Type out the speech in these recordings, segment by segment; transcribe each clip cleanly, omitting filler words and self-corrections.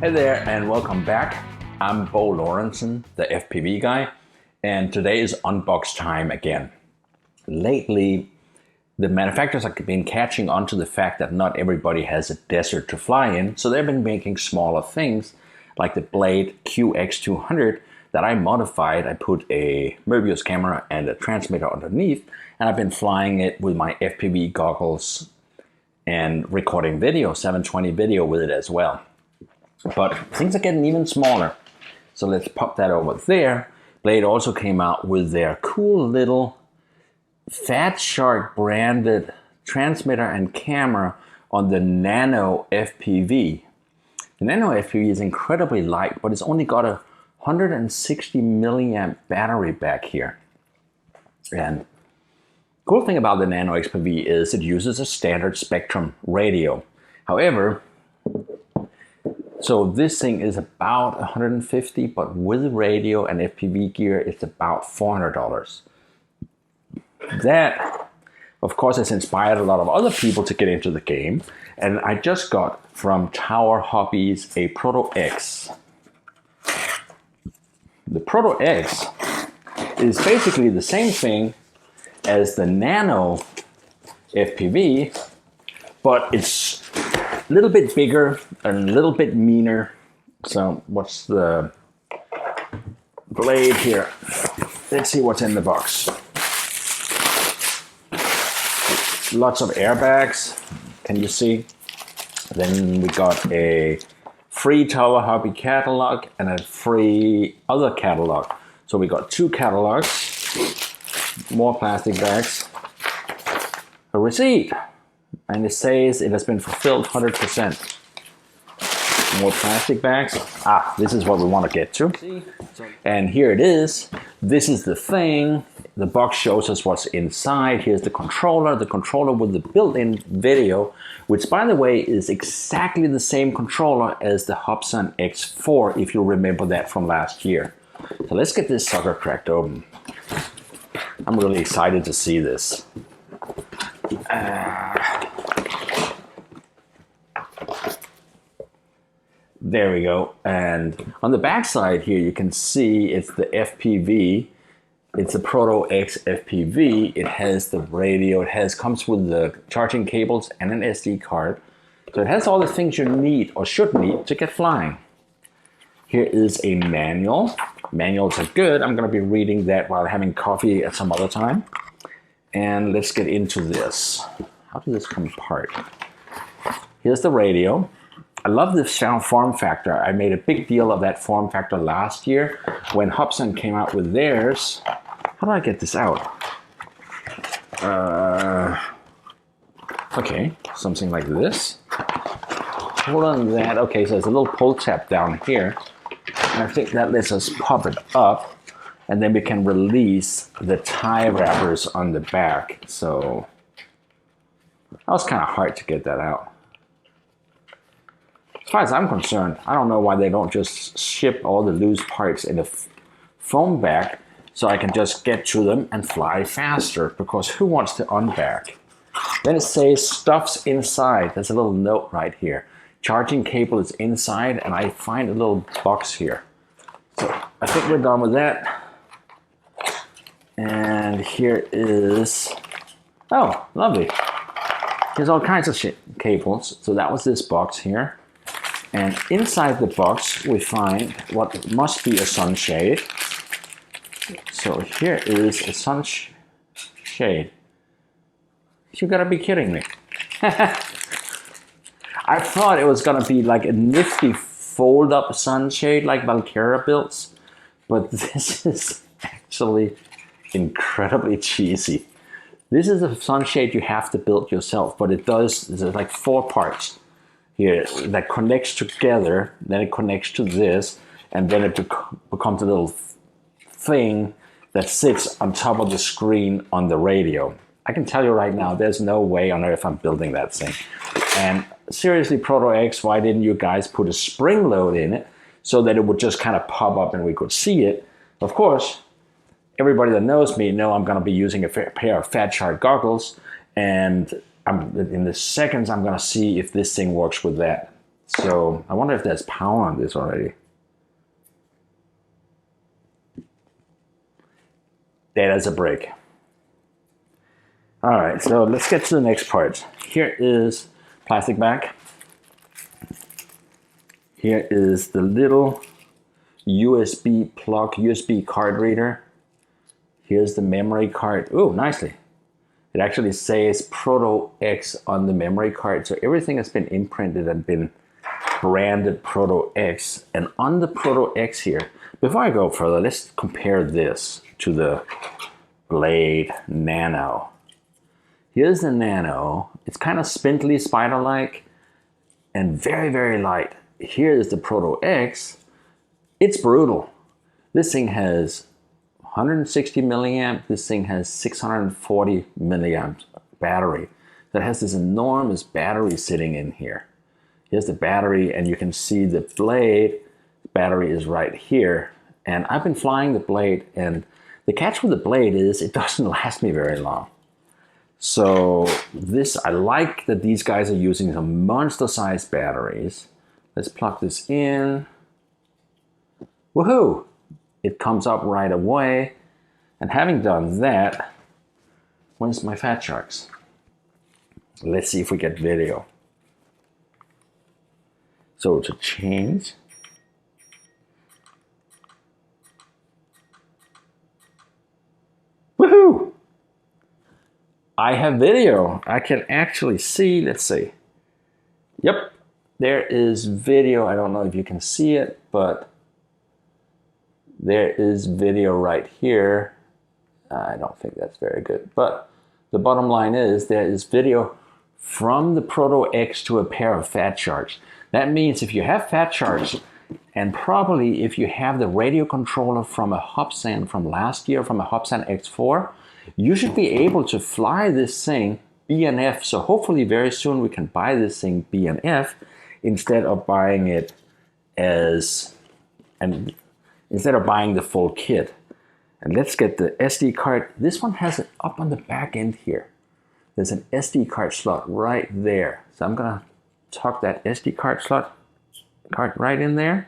Hey there and welcome back. I'm Lorentzen, the FPV guy, and today is unbox time again. Lately, the manufacturers have been catching on to the fact that not everybody has a desert to fly in, so they've been making smaller things like the Blade QX200 that I modified. I put a Möbius camera and a transmitter underneath, and I've been flying it with my FPV goggles and recording video, 720 video with it as well. But things are getting even smaller. So let's pop that over there. Blade also came out with their cool little Fat Shark branded transmitter and camera on the Nano FPV. The Nano FPV is incredibly light, but it's only got a 160 milliamp battery back here. And cool thing about the Nano FPV is it uses a standard spectrum radio. However, so this thing is about 150, but with radio and FPV gear, it's about $400. That, of course, has inspired a lot of other people to get into the game. And I just got from Tower Hobbies a Proto X. The Proto X is basically the same thing as the Nano FPV, but it's a little bit bigger and a little bit meaner. So what's the Blade here? Let's see what's in the box. Lots of airbags, can you see? Then we got a free Tower Hobby catalog and a free other catalog. So we got two catalogs, more plastic bags, a receipt, and it says it has been fulfilled 100%. More plastic bags. This is what we want to get to. And here it is. This is the thing. The box shows us what's inside. Here's the controller with the built-in video, which by the way is exactly the same controller as the Hubsan X4, if you remember that from last year. So let's get this sucker cracked open. I'm really excited to see this. There we go. And on the back side here, you can see it's the FPV. It's a Proto X FPV. It has the radio. It comes with the charging cables and an SD card. So it has all the things you need or should need to get flying. Here is a manual. Manuals are good. I'm going to be reading that while having coffee at some other time. And let's get into this. How does this come apart? Here's the radio. I love this form factor. I made a big deal of that form factor last year when Hubsan came out with theirs. How do I get this out? Okay, something like this. Hold on to that. Okay, so there's a little pull tab down here. And I think that lets us pop it up. And then we can release the tie wrappers on the back. So that was kind of hard to get that out. As far as I'm concerned, I don't know why they don't just ship all the loose parts in a foam bag so I can just get to them and fly faster, because who wants to unbag? Then it says stuff's inside. There's a little note right here. Charging cable is inside, and I find a little box here. So I think we're done with that. And here is, oh, lovely. Here's all kinds of cables. So that was this box here. And inside the box, we find what must be a sunshade. So here is a sunshade. You gotta be kidding me. I thought it was gonna be like a nifty fold-up sunshade like Valkyria builds, but this is actually incredibly cheesy. This is a sunshade you have to build yourself, but it does, there's like 4 parts here that connects together, then it connects to this, and then it becomes a little thing that sits on top of the screen on the radio. I can tell you right now, there's no way on earth I'm building that thing. And seriously, Proto X, why didn't you guys put a spring load in it so that it would just kind of pop up and we could see it? Of course, everybody that knows me know I'm going to be using a pair of Fat Shark goggles, and in the seconds I'm going to see if this thing works with that. So I wonder if there's power on this already. That is a break. All right, so let's get to the next part. Here is plastic bag. Here is the little USB plug, USB card reader. Here's the memory card. Oh, nicely. It actually says Proto X on the memory card. So everything has been imprinted and been branded Proto X. And on the Proto X here, before I go further, let's compare this to the Blade Nano. Here's the Nano. It's kind of spindly, spider-like, and very, very light. Here's the Proto X. It's brutal. This thing has 160 milliamp. This thing has 640 milliamp battery. That has this enormous battery sitting in here. Here's the battery, and you can see the Blade battery is right here. And I've been flying the Blade, and the catch with the Blade is it doesn't last me very long. So this, I like that these guys are using some monster-sized batteries. Let's plug this in. Woohoo! It comes up right away. And having done that, where's my fat sharks? Let's see if we get video. So to change, woohoo! I have video. I can actually see, let's see. Yep, there is video. I don't know if you can see it, but there is video right here. I don't think that's very good, but the bottom line is there is video from the Proto X to a pair of fat sharks. That means if you have fat sharks, and probably if you have the radio controller from a Hubsan from last year, from a Hubsan X4, you should be able to fly this thing BNF. So hopefully very soon we can buy this thing BNF instead of buying it instead of buying the full kit. And let's get the SD card. This one has it up on the back end here. There's an SD card slot right there. So I'm gonna tuck that SD card slot right in there.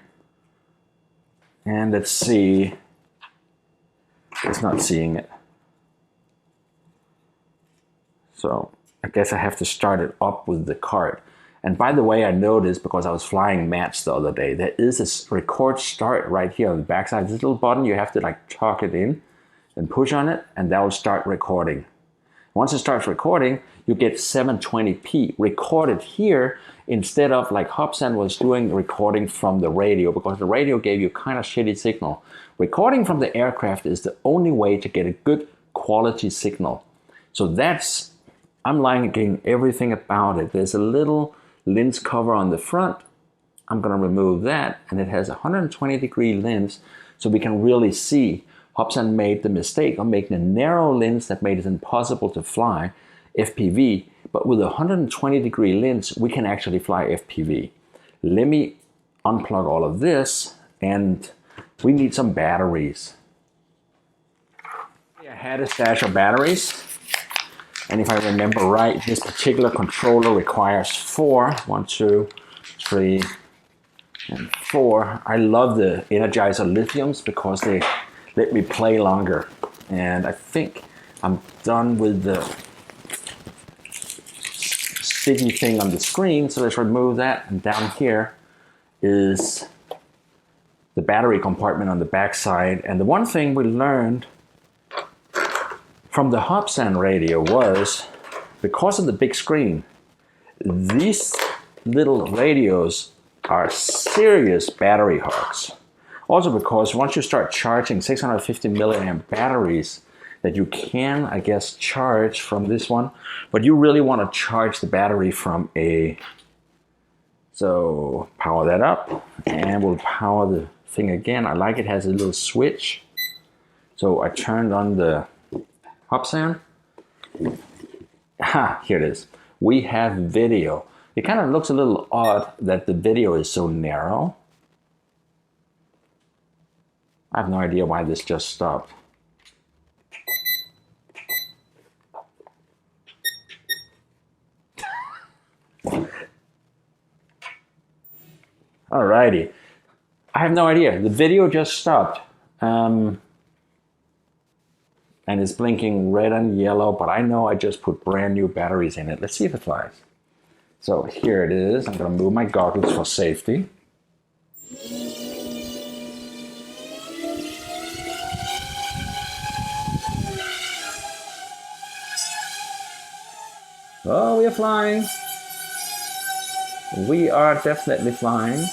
And let's see. It's not seeing it. So I guess I have to start it up with the card. And by the way, I noticed because I was flying Mats the other day, there is a record start right here on the backside. This little button, you have to like tuck it in and push on it, and that will start recording. Once it starts recording, you get 720p recorded here instead of like Hubsan was doing recording from the radio, because the radio gave you kind of shitty signal. Recording from the aircraft is the only way to get a good quality signal. So that's, I'm liking everything about it. There's a little lens cover on the front. I'm gonna remove that, and it has a 120-degree lens, so we can really see. Hubsan made the mistake of making a narrow lens that made it impossible to fly FPV, but with a 120-degree lens, we can actually fly FPV. Let me unplug all of this, and we need some batteries. I had a stash of batteries. And if I remember right, this particular controller requires 4. 1, 2, 3, and 4. I love the Energizer lithiums because they let me play longer. And I think I'm done with the sticky thing on the screen. So let's remove that. And down here is the battery compartment on the back side. And the one thing we learned from the Hubsan radio was, because of the big screen, these little radios are serious battery hogs. Also because once you start charging 650 milliamp batteries that you can, I guess, charge from this one, but you really want to charge the battery from a, so power that up, and we'll power the thing again. I like it has a little switch. So I turned on the Hubsan. Ha, here it is. We have video. It kind of looks a little odd that the video is so narrow. I have no idea why this just stopped. Alrighty. I have no idea. The video just stopped. And it's blinking red and yellow, but I know I just put brand new batteries in it. Let's see if it flies. So here it is. I'm gonna move my goggles for safety. Oh, we are flying. We are definitely flying.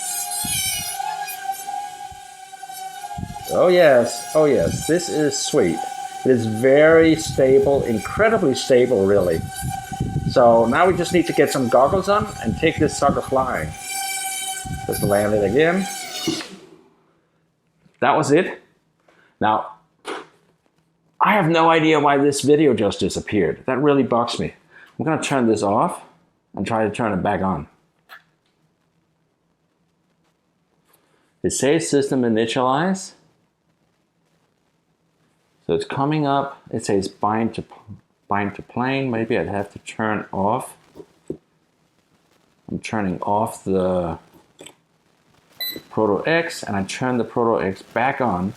Oh yes, oh yes, this is sweet. It is very stable, incredibly stable really. So now we just need to get some goggles on and take this sucker flying. Just land it again. That was it. Now, I have no idea why this video just disappeared. That really bugs me. I'm gonna turn this off and try to turn it back on. It says system initialize. So it's coming up, it says bind to plane. Maybe I'd have to turn off. I'm turning off the Proto X and I turn the Proto X back on.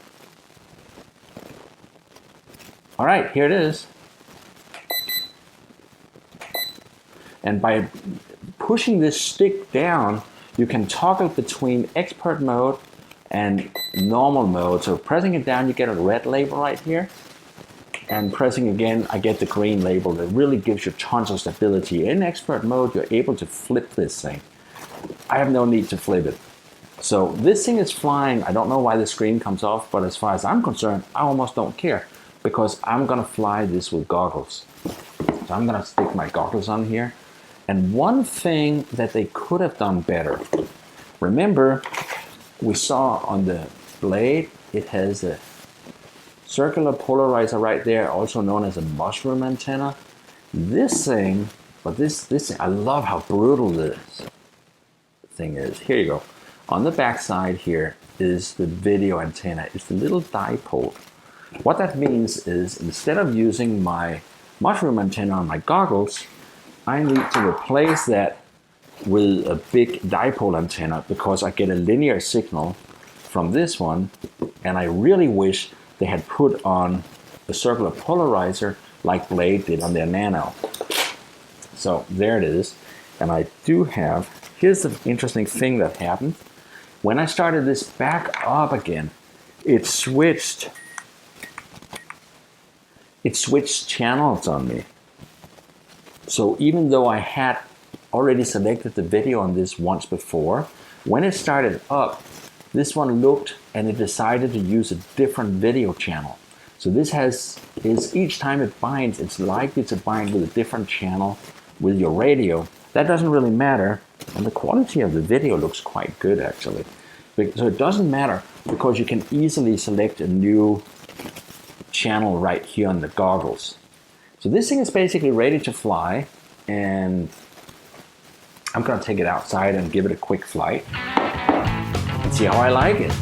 All right, here it is. And by pushing this stick down, you can toggle between expert mode and normal mode. So pressing it down, you get a red label right here. And pressing again, I get the green label that really gives you tons of stability. In expert mode, you're able to flip this thing. I have no need to flip it. So this thing is flying. I don't know why the screen comes off, but as far as I'm concerned, I almost don't care because I'm gonna fly this with goggles. So I'm gonna stick my goggles on here. And one thing that they could have done better, remember, we saw on the blade, it has a circular polarizer right there, also known as a mushroom antenna. This thing, but this I love how brutal this thing is. Here you go. On the back side here is the video antenna. It's the little dipole. What that means is instead of using my mushroom antenna on my goggles, I need to replace that with a big dipole antenna because I get a linear signal from this one, and I really wish they had put on a circular polarizer like Blade did on their Nano. So there it is. And I do have, here's the interesting thing that happened. When I started this back up again, it switched channels on me. So even though I had already selected the video on this once before, when it started up, this one looked and it decided to use a different video channel. So this is each time it binds, it's likely to bind with a different channel with your radio. That doesn't really matter, and the quality of the video looks quite good actually. So it doesn't matter because you can easily select a new channel right here on the goggles. So this thing is basically ready to fly, and I'm gonna take it outside and give it a quick flight and see how I like it.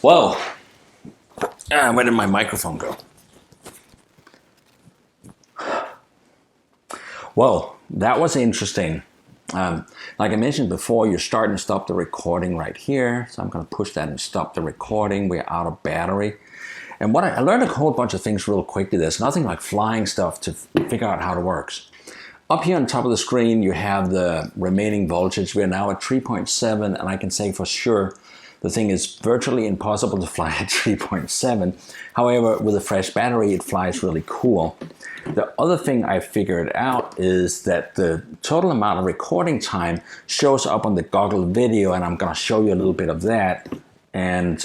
Whoa, where did my microphone go? Well, that was interesting. Like I mentioned before, you start and stop the recording right here. So I'm going to push that and stop the recording. We're out of battery. And what I learned a whole bunch of things real quickly. There's nothing like flying stuff to figure out how it works. Up here on top of the screen, you have the remaining voltage. We're now at 3.7, and I can say for sure the thing is virtually impossible to fly at 3.7. However, with a fresh battery, it flies really cool. The other thing I figured out is that the total amount of recording time shows up on the goggle video, and I'm going to show you a little bit of that. And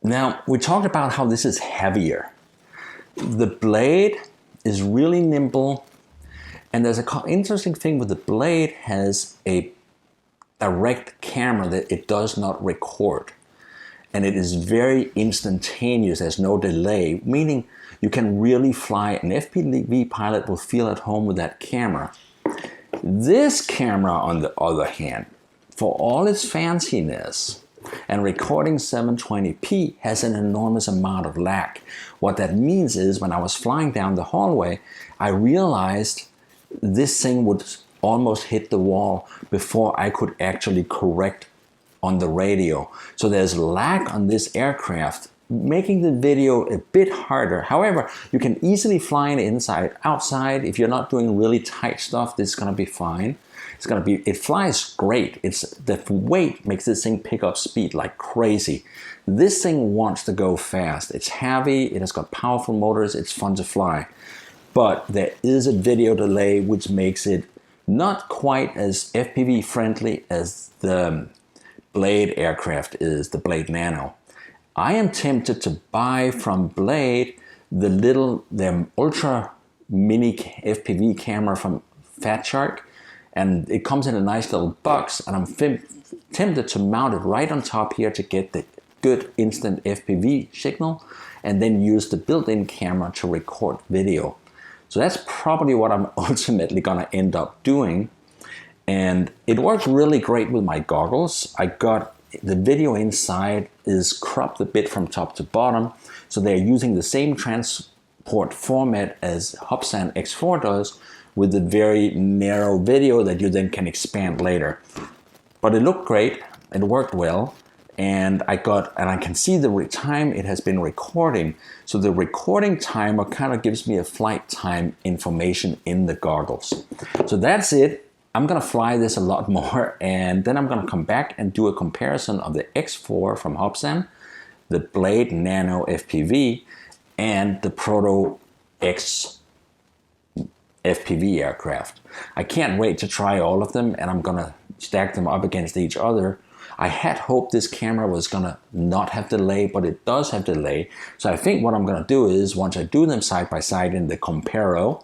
now, we talked about how this is heavier. The blade is really nimble, and there's an interesting thing with the blade has a direct camera that it does not record. And it is very instantaneous, there's no delay, meaning you can really fly. An FPV pilot will feel at home with that camera. This camera, on the other hand, for all its fanciness, and recording 720p has an enormous amount of lag. What that means is when I was flying down the hallway, I realized this thing would almost hit the wall before I could actually correct on the radio. So there's lag on this aircraft, making the video a bit harder. However, you can easily fly it inside, outside. If you're not doing really tight stuff, this is gonna be fine. It flies great. The weight makes this thing pick up speed like crazy. This thing wants to go fast. It's heavy, it has got powerful motors, it's fun to fly. But there is a video delay which makes it not quite as FPV friendly as the Blade aircraft is, the Blade Nano. I am tempted to buy from Blade the ultra mini FPV camera from Fat Shark. And it comes in a nice little box, and I'm tempted to mount it right on top here to get the good instant FPV signal, and then use the built-in camera to record video. So that's probably what I'm ultimately gonna end up doing. And it works really great with my goggles. The video inside is cropped a bit from top to bottom, so they're using the same transport format as Hubsan X4 does, with the very narrow video that you then can expand later. But it looked great, it worked well, and I can see the time it has been recording. So the recording timer kind of gives me a flight time information in the goggles. So that's it. I'm gonna fly this a lot more, and then I'm gonna come back and do a comparison of the X4 from Hubsan, the Blade Nano FPV, and the Proto X FPV aircraft. I can't wait to try all of them, and I'm gonna stack them up against each other. I had hoped this camera was gonna not have delay, but it does have delay. So I think what I'm gonna do is, once I do them side by side in the Comparo,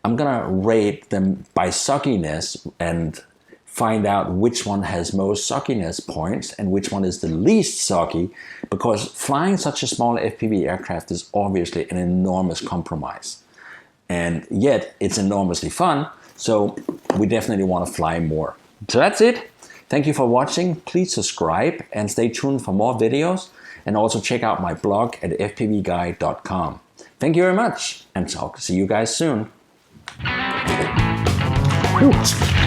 I'm gonna rate them by suckiness and find out which one has most suckiness points and which one is the least sucky, because flying such a small FPV aircraft is obviously an enormous compromise. And yet it's enormously fun, so we definitely want to fly more. So that's it. Thank you for watching. Please subscribe and stay tuned for more videos, and also check out my blog at fpvguy.com. Thank you very much, and I'll see you guys soon. Whew.